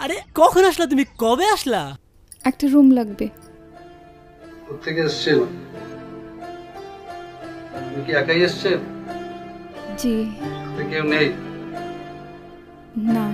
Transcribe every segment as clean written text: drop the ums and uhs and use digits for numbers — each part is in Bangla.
আরে কখন আসলা তুমি? কবে আসলা? একটা রুম লাগবে। কোথেকে এসেছেন? আপনি কি একাই এসেছেন? জি। কেউ নেই? না।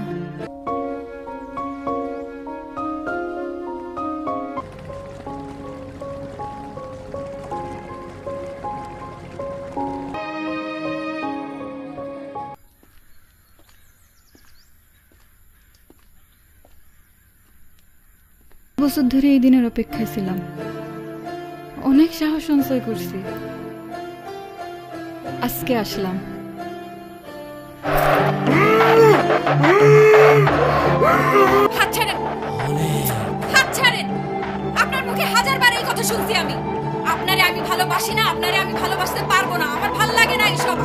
বছর ধরে এই দিনের অপেক্ষায় ছিলাম, অনেক সাহস সঞ্চয় করছি, আজকে আসলাম। হাত ছাড়েন, হাত ছাড়েন। আপনার মুখে হাজারবার এই কথা শুনছি আমি। আপনারে আমি ভালোবাসি না, আপনারে আমি ভালোবাসতে পারবো না, আমার ভাল লাগে না এইসব।